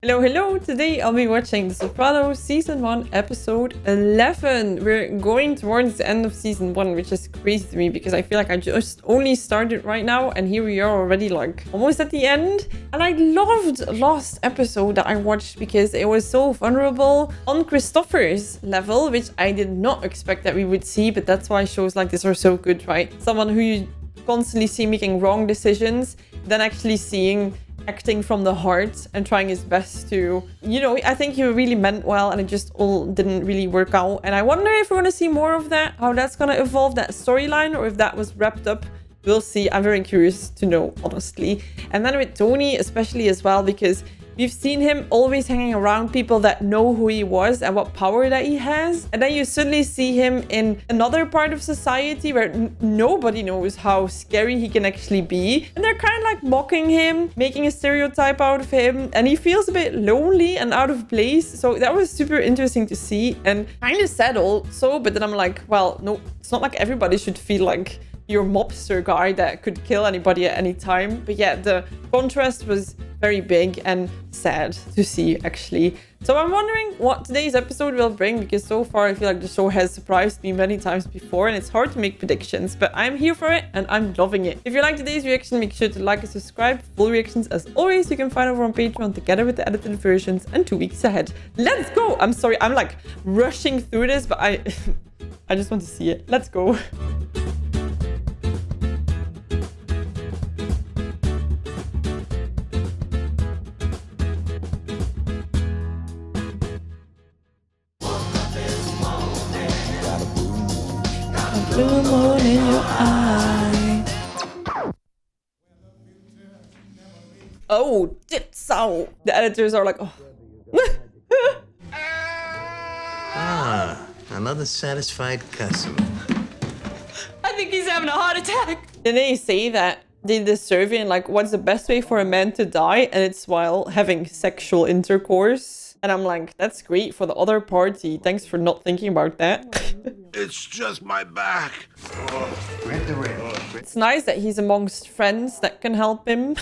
Hello, hello! Today I'll be watching The Sopranos Season 1, Episode 11. We're going towards the end of Season 1, which is crazy to me because I feel like I just only started right now and here we are already like almost at the end. And I loved last episode that I watched because it was so vulnerable on Christopher's level, which I did not expect that we would see, but that's why shows like this are so good, right? Someone who you constantly see making wrong decisions, then actually seeing acting from the heart and trying his best to, you know, I think he really meant well and it just all didn't really work out. And I wonder if we're going to see more of that, how that's going to evolve, that storyline, or if that was wrapped up. We'll see. I'm very curious to know, honestly. And then with Tony, especially as well, because we've seen him always hanging around people that know who he was and what power that he has. And then you suddenly see him in another part of society where nobody knows how scary he can actually be. And they're kind of like mocking him, making a stereotype out of him. And he feels a bit lonely and out of place. So that was super interesting to see and kind of sad also. But then I'm like, well, no, it's not like everybody should feel like your mobster guy that could kill anybody at any time. But yeah, the contrast was very big and sad to see, actually. So I'm wondering what today's episode will bring, because so far I feel like the show has surprised me many times before and it's hard to make predictions, but I'm here for it and I'm loving it. If you like today's reaction, make sure to like and subscribe. Full reactions, as always, you can find over on Patreon together with the edited versions and 2 weeks ahead. Let's go! I'm sorry, I'm like rushing through this, but I just want to see it. Let's go. Blue moon in your eye. Oh, so the editors are like, oh. Another satisfied customer. I think he's having a heart attack. Then they say that they did this survey and like, what's the best way for a man to die? And it's while having sexual intercourse. And I'm like, that's great for the other party. Thanks for not thinking about that. It's just my back. It's nice that he's amongst friends that can help him.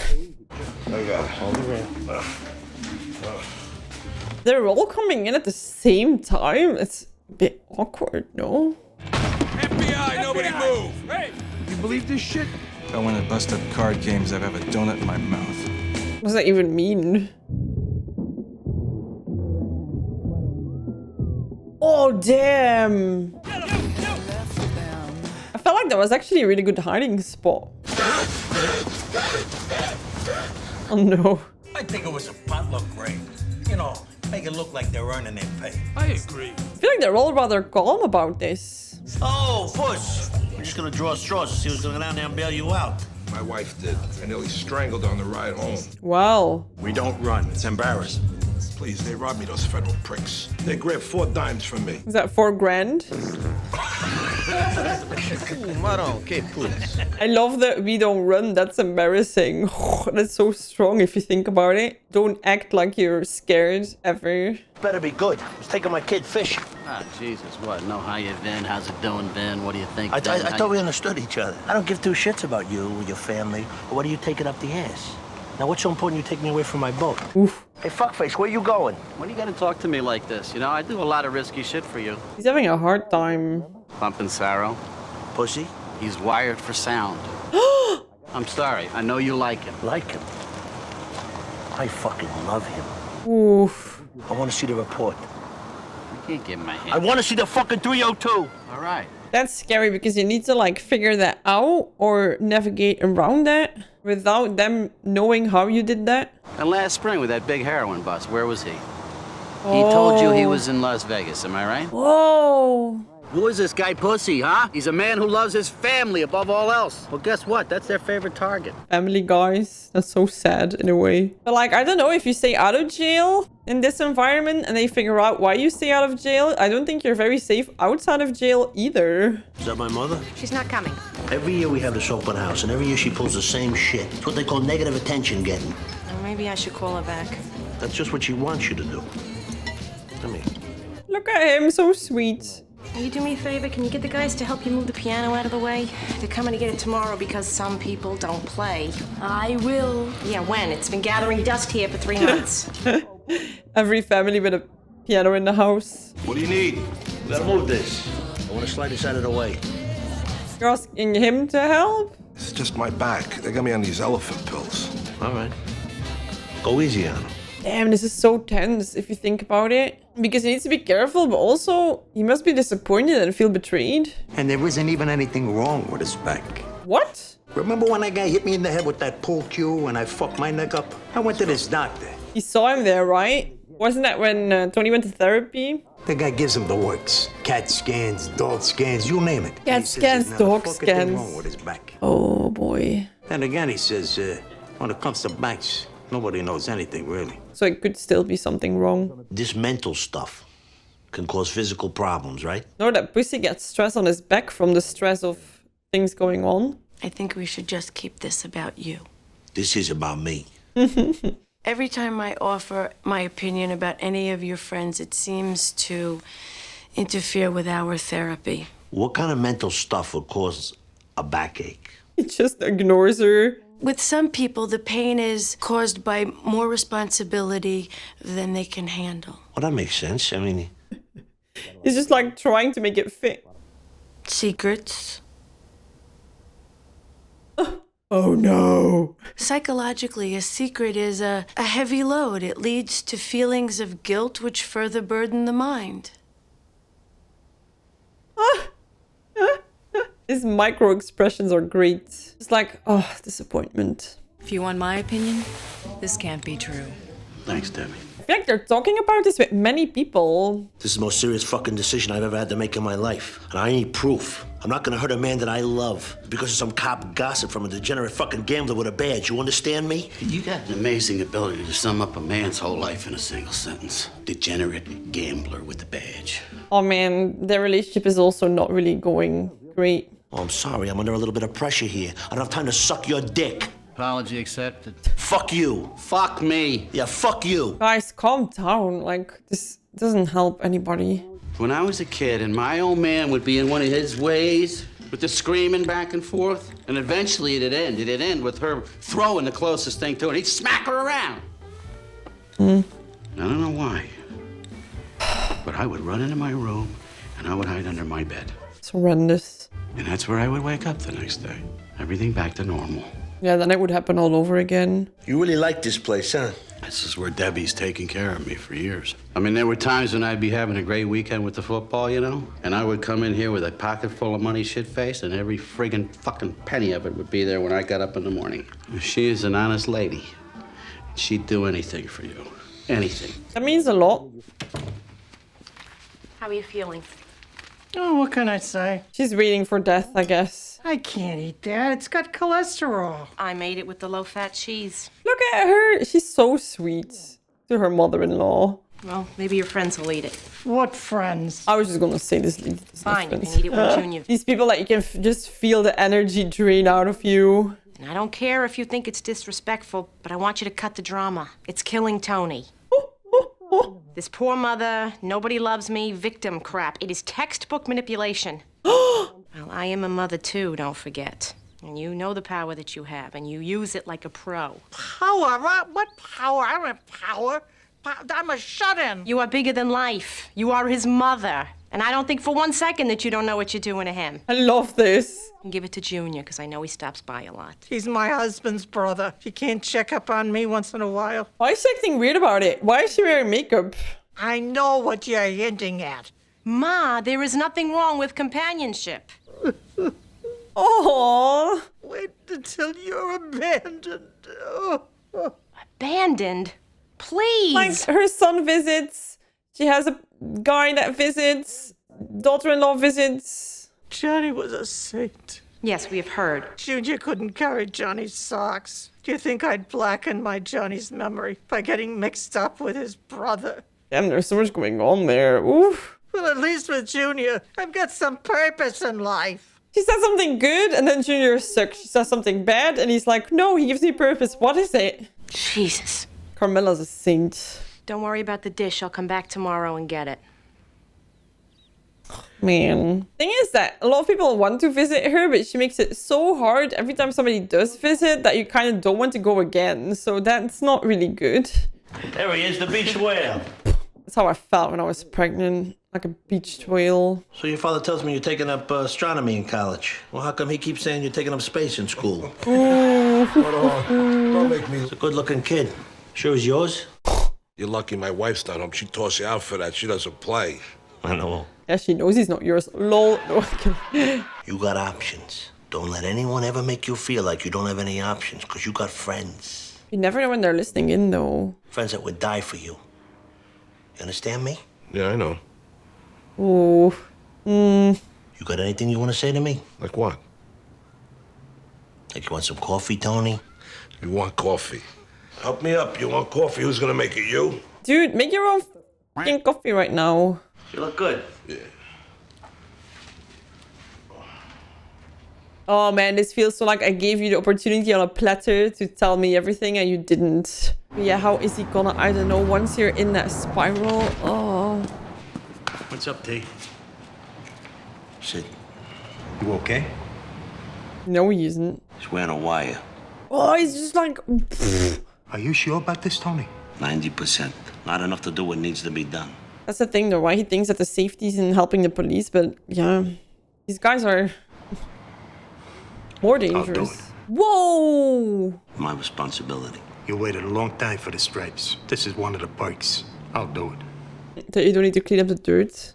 They're all coming in at the same time. It's a bit awkward, no? FBI, nobody move! Hey! You believe this shit? If I win at bust-up card games, I'd have a donut in my mouth. What does that even mean? Oh, damn! I felt like that was actually a really good hiding spot. Oh no. I think it was a potluck raid. You know, make it look like they're earning their pay. I agree. I feel like they're all rather calm about this. Oh, push! We're just gonna draw straws to see who's gonna go down there and bail you out. My wife did. I nearly strangled on the ride home. Wow. We don't run. It's embarrassing. Please, they robbed me, those federal pricks. They grabbed 4 dimes from me. Is that 4 grand? Okay, please. I love that we don't run. That's embarrassing. That's so strong if you think about it. Don't act like you're scared ever. Better be good. I was taking my kid fishing. Ah, Jesus, what? No, how you been? How's it doing, Ben? What do you think? I Ben? thought we understood each other. I don't give 2 shits about you or your family. Or what are you taking up the ass? Now, what's so important you take me away from my boat? Oof. Hey, fuckface, where you going? When are you gonna talk to me like this? You know, I do a lot of risky shit for you. He's having a hard time. Pumping Sarrow. Pussy? He's wired for sound. I'm sorry. I know you like him. Like him? I fucking love him. Oof. I want to see the report. I can't give him my hand. I want to see the fucking 302. All right. That's scary because you need to like figure that out or navigate around that without them knowing how you did that. And last spring with that big heroin bust, where was he? He told you he was in Las Vegas, am I right? Whoa. Who is this guy, Pussy, huh? He's a man who loves his family above all else. Well, guess what? That's their favorite target. Family guys. That's so sad in a way. But like, I don't know, if you stay out of jail in this environment and they figure out why you stay out of jail, I don't think you're very safe outside of jail either. Is that my mother? She's not coming. Every year we have this open house, and every year she pulls the same shit. It's what they call negative attention getting. Well, maybe I should call her back. That's just what she wants you to do. Come here. Look at him, so sweet. Will you do me a favor? Can you get the guys to help you move the piano out of the way? They're coming to get it tomorrow because some people don't play. I will. Yeah, when? It's been gathering dust here for 3 months. Every family with a piano in the house. What do you need? We gotta move this. I want to slide this out of the way. You're asking him to help? It's just my back. They got me on these elephant pills. All right. Go easy on him. Damn, this is so tense if you think about it. Because he needs to be careful, but also he must be disappointed and feel betrayed. And there isn't even anything wrong with his back. What? Remember when that guy hit me in the head with that pool cue and I fucked my neck up? I went to this doctor. He saw him there, right? Wasn't that when Tony went to therapy? The guy gives him the works. Cat scans, dog scans, you name it. Cat He says scans, there's not a dog fucking thing scans. wrong with his back. Oh boy. And again, he says, when it comes to backs, nobody knows anything, really. So it could still be something wrong. This mental stuff can cause physical problems, right? No, that pussy gets stress on his back from the stress of things going on. I think we should just keep this about you. This is about me. Every time I offer my opinion about any of your friends, it seems to interfere with our therapy. What kind of mental stuff would cause a backache? He just ignores her. With some people, the pain is caused by more responsibility than they can handle. Well, that makes sense. I mean, He's just like trying to make it fit. Secrets. Oh no. Psychologically, a secret is a heavy load. It leads to feelings of guilt which further burden the mind. His micro expressions are great. It's like, oh, disappointment. If you want my opinion, this can't be true. thanks, Debbie. I feel like they're talking about this with many people. This is the most serious fucking decision I've ever had to make in my life. And I need proof. I'm not gonna hurt a man that I love because of some cop gossip from a degenerate fucking gambler with a badge. You understand me? You got an amazing ability to sum up a man's whole life in a single sentence. Degenerate gambler with a badge. Oh man, their relationship is also not really going great. Oh, I'm sorry. I'm under a little bit of pressure here. I don't have time to suck your dick. Apology accepted. Fuck you. Fuck me. Yeah, fuck you. Guys, calm down. Like, this doesn't help anybody. When I was a kid and my old man would be in one of his ways with the screaming back and forth, and eventually it'd end with her throwing the closest thing to it. He'd smack her around. I don't know why, but I would run into my room and I would hide under my bed. It's horrendous. And that's where I would wake up the next day. Everything back to normal. Yeah, then it would happen all over again. You really like this place, huh? This is where Debbie's taken care of me for years. I mean, there were times when I'd be having a great weekend with the football, you know? And I would come in here with a pocket full of money shit-faced, and every friggin' fucking penny of it would be there when I got up in the morning. She is an honest lady. She'd do anything for you. Anything. That means a lot. How are you feeling? Oh, what can I say? She's waiting for death, I guess. I can't eat that. It's got cholesterol. I made it with the low-fat cheese. Look at her. She's so sweet to her mother-in-law. Well, maybe your friends will eat it. What friends? I was just gonna say this. Fine, you can eat it with Junior. These people that you can just feel the energy drain out of you. And I don't care if you think it's disrespectful, but I want you to cut the drama. It's killing Tony. This poor mother, nobody loves me, victim crap. It is textbook manipulation. Well, I am a mother too, don't forget. And you know the power that you have, and you use it like a pro. Power? What power? I don't have power. I'm a shut-in. You are bigger than life. You are his mother. And I don't think for 1 second that you don't know what you're doing to him. I love this. And give it to Junior, because I know he stops by a lot. He's my husband's brother. He can't check up on me once in a while. Why is she acting weird about it? Why is she wearing makeup? I know what you're hinting at. Ma, there is nothing wrong with companionship. Aww. Wait until you're abandoned. Oh. Abandoned? Please. Like, her son visits. She has a guy that visits. Daughter-in-law visits. Johnny was a saint. Yes, we have heard. Junior couldn't carry Johnny's socks. Do you think I'd blacken my Johnny's memory by getting mixed up with his brother? Damn, there's so much going on there. Oof. Well, at least with Junior, I've got some purpose in life. She says something good, and then Junior sucks. She says something bad, and he's like, no, he gives me purpose. What is it? Jesus. Carmella's a saint. Don't worry about the dish. I'll come back tomorrow and get it. Man. Thing is that a lot of people want to visit her, but she makes it so hard every time somebody does visit that you kind of don't want to go again. So that's not really good. There he is, the beach whale. That's how I felt when I was pregnant, like a beached whale. So your father tells me you're taking up astronomy in college. Well, how come he keeps saying you're taking up space in school? Don't make me. He's a good-looking kid. Sure is yours? You're lucky my wife's not home. She'd toss you out for that. She doesn't play. I know. Yeah, she knows he's not yours. Lol. No, You got options. Don't let anyone ever make you feel like you don't have any options, because you got friends. you never know when they're listening in, though. Friends that would die for you. You understand me? Yeah, I know. Oh. You got anything you want to say to me? Like what? Like you want some coffee, Tony? You want coffee? Help me up. You want coffee? Who's gonna make it? You? Dude, make your own fucking coffee right now. You look good. Yeah. Oh man, this feels so like I gave you the opportunity on a platter to tell me everything and you didn't. But yeah, how is he gonna, I don't know, once you're in that spiral, oh. What's up, T? Sid, You okay? No, he isn't. he's wearing a wire. Oh, he's just like, Are you sure about this, Tony? 90%. Not enough to do what needs to be done. that's the thing though, why he thinks that the safety's in helping the police, but yeah, these guys are more dangerous. Whoa! My responsibility. You waited a long time for the stripes. This is one of the perks. I'll do it. That you don't need to clean up the dirt.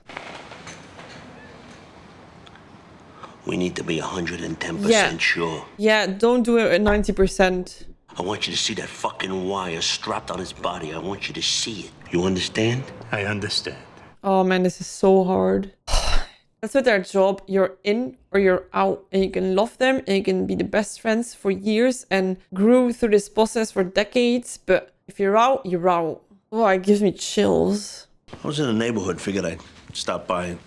We need to be 110% sure. Yeah, don't do it at 90%. I want you to see that fucking wire strapped on his body. I want you to see it. You understand? I understand. Oh man, this is so hard. That's with their job. You're in or you're out. And you can love them and you can be the best friends for years and grew through this process for decades. But if you're out, you're out. Oh, it gives me chills. I was in the neighborhood. Figured I'd stop by and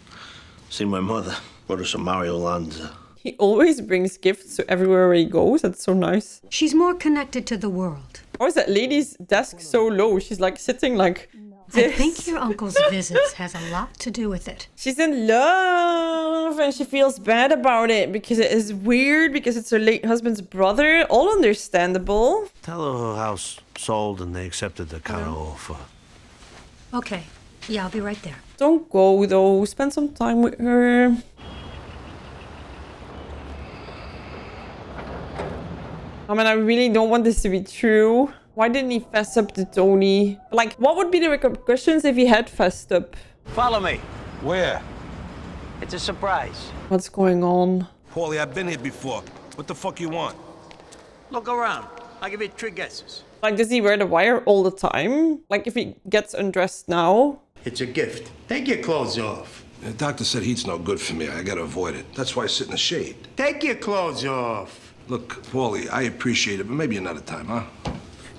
see my mother. Order some Mario Lanza. He always brings gifts to everywhere he goes. That's so nice. She's more connected to the world. How is that lady's desk so low? She's like sitting like this. I think your uncle's visits has a lot to do with it. She's in love and she feels bad about it because it is weird because it's her late husband's brother. All understandable. Tell her her house sold and they accepted the counter offer. Okay. Yeah, I'll be right there. Don't go though. Spend some time with her. I mean, I really don't want this to be true. Why didn't he fess up to Tony? Like, what would be the repercussions if he had fessed up? Follow me. Where? It's a surprise. What's going on? Paulie, I've been here before. What the fuck you want? Look around. I'll give you 3 guesses. Like, does he wear the wire all the time? Like, if he gets undressed now? It's a gift. Take your clothes off. The doctor said heat's no good for me. I gotta avoid it. That's why I sit in the shade. Take your clothes off. Look, Paulie, I appreciate it, but maybe another time, huh?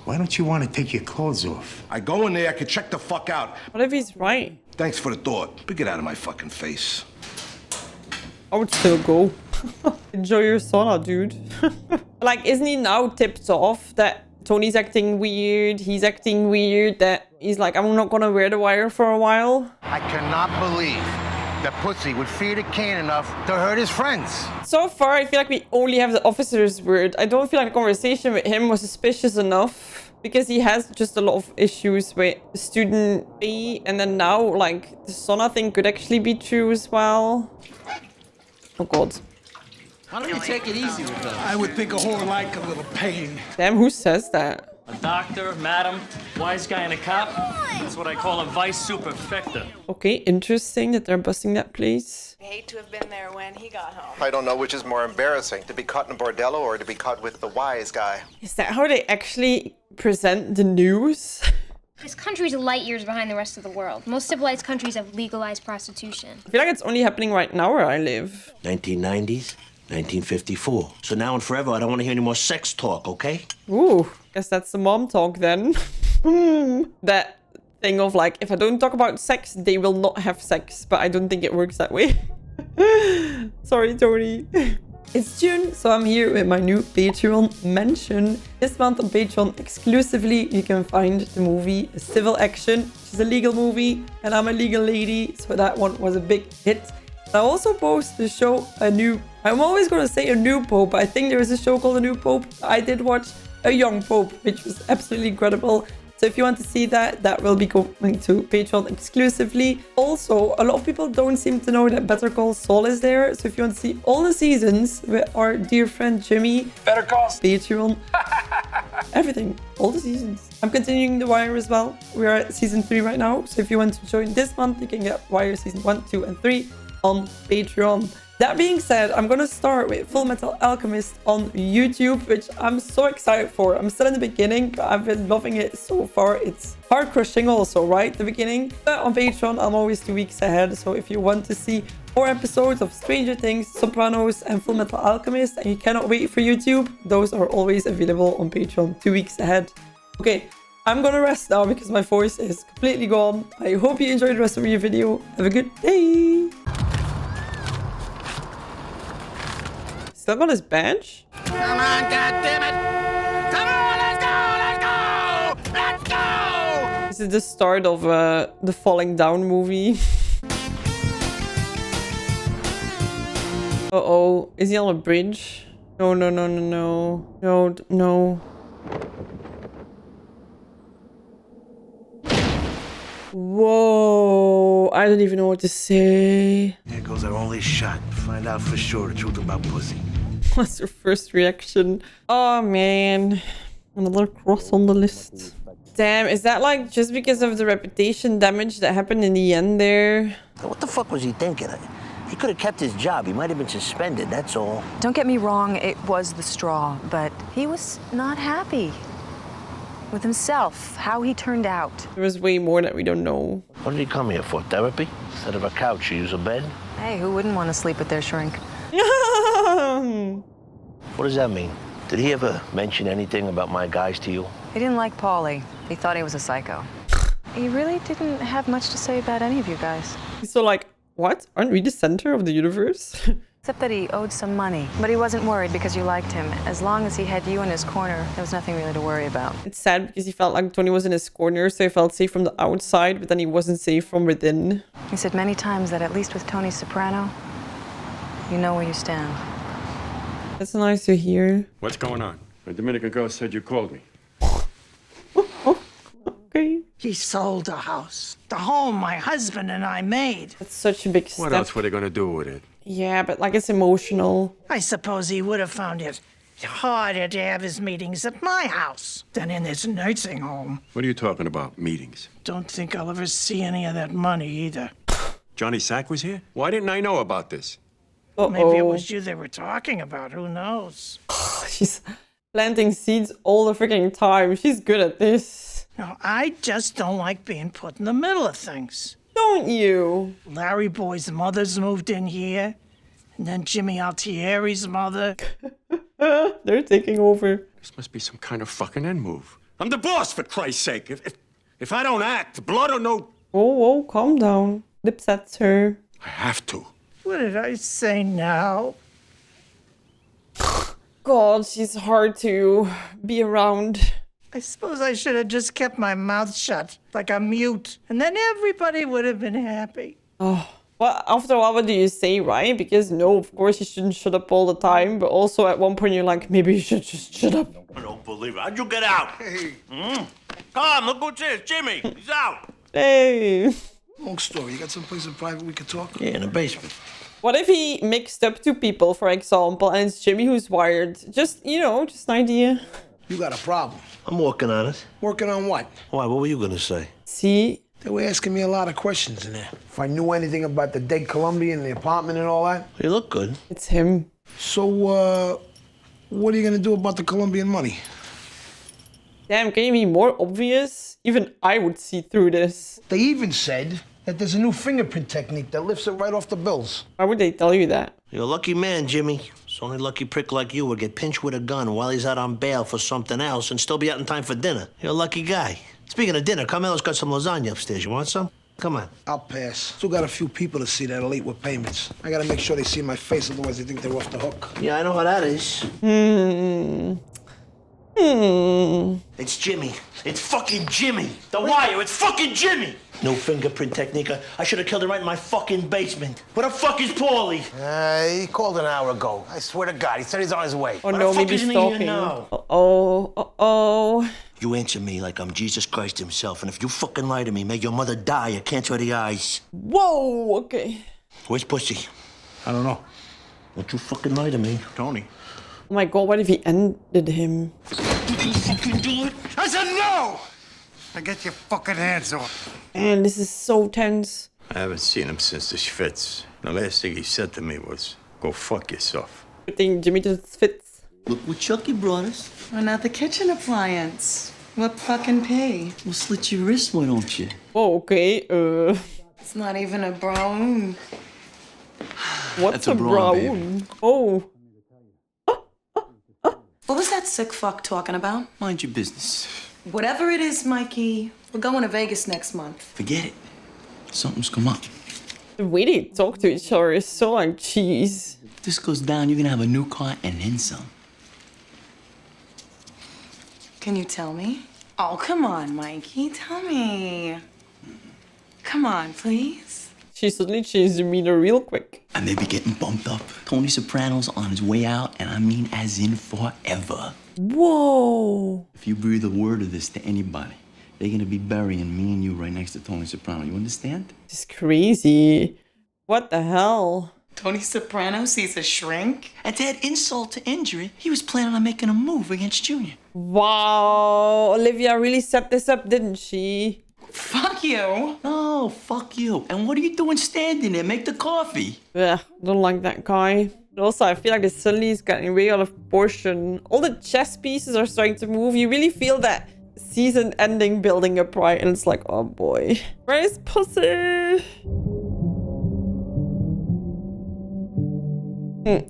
Why don't you want to take your clothes off? I go in there, I can check the fuck out. What if he's right? Thanks for the thought, but get out of my fucking face. I would still go. Enjoy your sauna, dude. Like, isn't he now tipped off that Tony's acting weird, he's acting weird, that he's like, I'm not gonna wear the wire for a while? I cannot believe that pussy would feed a can enough to hurt his friends. So far, I feel like we only have the officer's word. I don't feel like the conversation with him was suspicious enough because he has just a lot of issues with student B. And then now, like, the sauna thing could actually be true as well. Oh, God. Why don't you take it easy with us? I would think a whore like a little pain. Damn, who says that? A doctor, madam, wise guy, and a cop. That's what I call a vice superfecta. Okay, interesting that they're busting that place. I hate to have been there when he got home. I don't know which is more embarrassing, to be caught in a bordello or to be caught with the wise guy. Is that how they actually present the news? This country's light years behind the rest of the world. Most civilized countries have legalized prostitution. I feel like it's only happening right now where I live. 1990s, 1954. So now and forever, I don't want to hear any more sex talk, okay? Ooh, guess that's the mom talk then. That thing of like, if I don't talk about sex, they will not have sex. But I don't think it works that way. Sorry, Tony. It's June, so I'm here with my new Patreon mention. This month on Patreon exclusively, you can find the movie Civil Action, which is a legal movie, and I'm a legal lady, so that one was a big hit. I also post the show I'm always going to say a new Pope. I think there is a show called A New Pope. I did watch A Young Pope, which was absolutely incredible. So if you want to see that, that will be going to Patreon exclusively. Also, a lot of people don't seem to know that Better Call Saul is there. So if you want to see all the seasons with our dear friend Jimmy, Better Call Patreon, everything, all the seasons. I'm continuing The Wire as well. We are at season 3 right now. So if you want to join this month, you can get Wire season 1, 2, and 3 on Patreon. That being said, I'm gonna start with Full Metal Alchemist on YouTube, which I'm so excited for. I'm still in the beginning, but I've been loving it so far. It's heart crushing also, right? The beginning. But on Patreon, I'm always 2 weeks ahead. So if you want to see more episodes of Stranger Things, Sopranos, and Full Metal Alchemist, and you cannot wait for YouTube, those are always available on Patreon 2 weeks ahead. Okay, I'm gonna rest now because my voice is completely gone. I hope you enjoyed the rest of your video. Have a good day. Is that on his bench? Come on, goddammit! Come on, let's go! Let's go! This is the start of the Falling Down movie. Uh-oh. Is he on a bridge? No, no, no, no, no. No, no. Whoa. I don't even know what to say. There goes our only shot. Find out for sure the truth about pussy. What's your first reaction? Oh, man. Another cross on the list. Damn, is that like just because of the reputation damage that happened in the end there? What the fuck was he thinking? He could have kept his job. He might have been suspended, that's all. Don't get me wrong, it was the straw, but he was not happy with himself, how he turned out. There was way more that we don't know. What did he come here for? Therapy? Instead of a couch, you use a bed? Hey, who wouldn't want to sleep with their shrink? What does that mean? Did he ever mention anything about my guys to you? He didn't like Paulie. He thought he was a psycho. He really didn't have much to say about any of you guys. He's so like, what? Aren't we the center of the universe? Except that he owed some money. But he wasn't worried because you liked him. As long as he had you in his corner, there was nothing really to worry about. It's sad because he felt like Tony was in his corner, so he felt safe from the outside, but then he wasn't safe from within. He said many times that at least with Tony Soprano, you know where you stand. That's nice to hear. What's going on? A minute ago said you called me. Okay. He sold the house. The home my husband and I made. That's such a big step. What else were they gonna do with it? Yeah, but like it's emotional. I suppose he would have found it harder to have his meetings at my house than in his nursing home. What are you talking about, meetings? Don't think I'll ever see any of that money either. Johnny Sack was here? Why didn't I know about this? Maybe it was you they were talking about. Who knows? She's planting seeds all the freaking time. She's good at this. No, I just don't like being put in the middle of things. Don't you? Larry Boy's mother's moved in here. And then Jimmy Altieri's mother. They're taking over. This must be some kind of fucking end move. I'm the boss, for Christ's sake. If I don't act, blood or no... Whoa, calm down. It upsets her. I have to. What did I say now? God, she's hard to be around. I suppose I should have just kept my mouth shut, like a mute, and then everybody would have been happy. Oh, well, after a while, what do you say, right? Because no, of course you shouldn't shut up all the time, but also at one point you're like, maybe you should just shut up. I don't believe it. How'd you get out? Hey. Come, look who's this. Jimmy, he's out. Hey. Long story. You got someplace in private we could talk? Yeah, in the basement. What if he mixed up two people, for example, and it's Jimmy who's wired? Just, you know, just an idea. You got a problem. I'm working on it. Working on what? Why, what were you gonna say? See? They were asking me a lot of questions in there. If I knew anything about the dead Colombian, the apartment and all that. You look good. It's him. So, what are you gonna do about the Colombian money? Damn, can you be more obvious? Even I would see through this. They even said that there's a new fingerprint technique that lifts it right off the bills. Why would they tell you that? You're a lucky man, Jimmy. It's only a lucky prick like you would get pinched with a gun while he's out on bail for something else and still be out in time for dinner. You're a lucky guy. Speaking of dinner, Carmelo's got some lasagna upstairs. You want some? Come on. I'll pass. Still got a few people to see that are late with payments. I gotta make sure they see my face, otherwise they think they're off the hook. Yeah, I know how that is. It's Jimmy. It's fucking Jimmy. The Wire, it's fucking Jimmy. No fingerprint technique. I should have killed him right in my fucking basement. Where the fuck is Paulie? He called an hour ago. I swear to God, he said he's on his way. Oh no, maybe stalking. Uh-oh, uh-oh. You answer me like I'm Jesus Christ himself, and if you fucking lie to me, make your mother die. I can't tell the eyes. Whoa, okay. Where's Pussy? I don't know. Don't you fucking lie to me. Tony. Oh my god, what if he ended him? I said no! Now get your fucking hands off. Man, this is so tense. I haven't seen him since the Schwitz. The last thing he said to me was, go fuck yourself. Good thing Jimmy just fits. Look what Chucky brought us. Well, not the kitchen appliance. What fucking pay? We'll slit your wrist, why don't you? Oh, okay. It's not even a brown. What's That's a brawn, brown? Oh. What was that sick fuck talking about? Mind your business. Whatever it is, Mikey, we're going to Vegas next month. Forget it. Something's come up. The way they talk to each other is so like cheese. If this goes down, you're gonna have a new car and then some. Can you tell me? Oh, come on, Mikey, tell me. Come on, please. She suddenly changed demeanor real quick. I may be getting bumped up. Tony Soprano's on his way out, and I mean as in forever. Whoa. If you breathe a word of this to anybody, they're gonna be burying me and you right next to Tony Soprano. You understand? This is crazy. What the hell? Tony Soprano sees a shrink? And to add insult to injury, he was planning on making a move against Junior. Wow. Olivia really set this up, didn't she? Fuck you. Oh, fuck you. And what are you doing standing there? Make the coffee. Yeah, don't like that guy. Also, I feel like this suddenly is getting way out of proportion. All the chess pieces are starting to move. You really feel that season ending building up, right? And it's like, oh boy. Where is Pussy?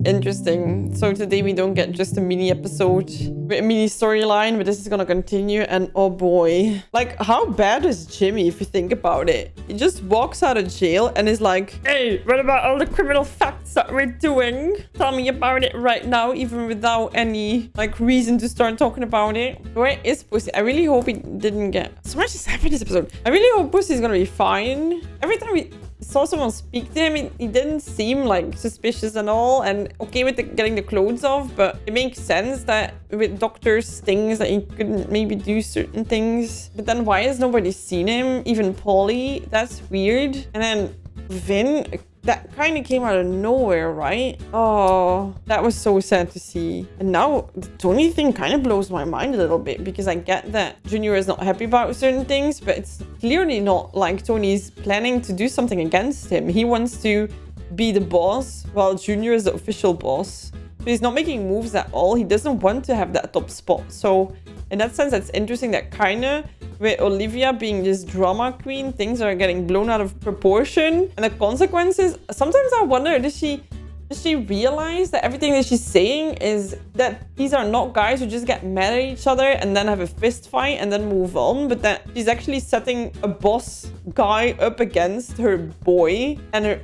Interesting. So today we don't get just a mini episode with a mini storyline, but this is gonna continue. And oh boy, like how bad is Jimmy if you think about it? He just walks out of jail and is like, hey, what about all the criminal facts that we're doing? Tell me about it right now, even without any like reason to start talking about it. Where is Pussy? I really hope he didn't get so much has happened this episode. I really hope Pussy's gonna be fine. Every time we saw someone speak to him, he didn't seem like suspicious and all, and okay with getting the clothes off, but it makes sense that with doctor's things that he couldn't maybe do certain things. But then why has nobody seen him? Even Polly? That's weird. And then Vin, that kind of came out of nowhere, right? Oh, that was so sad to see. And now the Tony thing kind of blows my mind a little bit, because I get that Junior is not happy about certain things, but it's clearly not like Tony's planning to do something against him. He wants to be the boss while Junior is the official boss. So he's not making moves at all. He doesn't want to have that top spot. So in that sense, that's interesting that kind of with Olivia being this drama queen, things are getting blown out of proportion. And the consequences, sometimes I wonder, does she realize that everything that she's saying is that these are not guys who just get mad at each other and then have a fist fight and then move on, but that she's actually setting a boss guy up against her boy and her...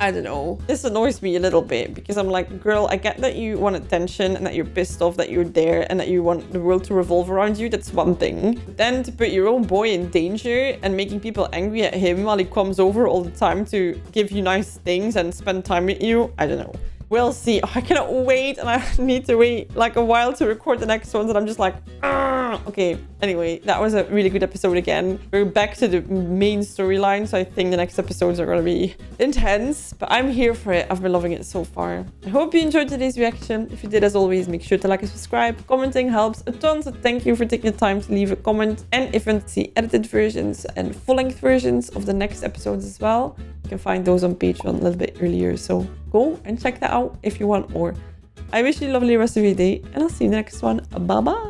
I don't know. This annoys me a little bit because I'm like, girl, I get that you want attention and that you're pissed off that you're there and that you want the world to revolve around you. That's one thing. But then to put your own boy in danger and making people angry at him while he comes over all the time to give you nice things and spend time with you, I don't know. We'll see. Oh, I cannot wait, and I need to wait like a while to record the next ones, and I'm just like, okay. Anyway, that was a really good episode again. We're back to the main storyline, so I think the next episodes are going to be intense, but I'm here for it. I've been loving it so far. I hope you enjoyed today's reaction. If you did, as always, make sure to like and subscribe. Commenting helps a ton, so thank you for taking the time to leave a comment. And if you want to see edited versions and full-length versions of the next episodes as well, you can find those on Patreon a little bit earlier, so go and check that out if you want more. I wish you a lovely rest of your day, and I'll see you in the next one. Bye bye.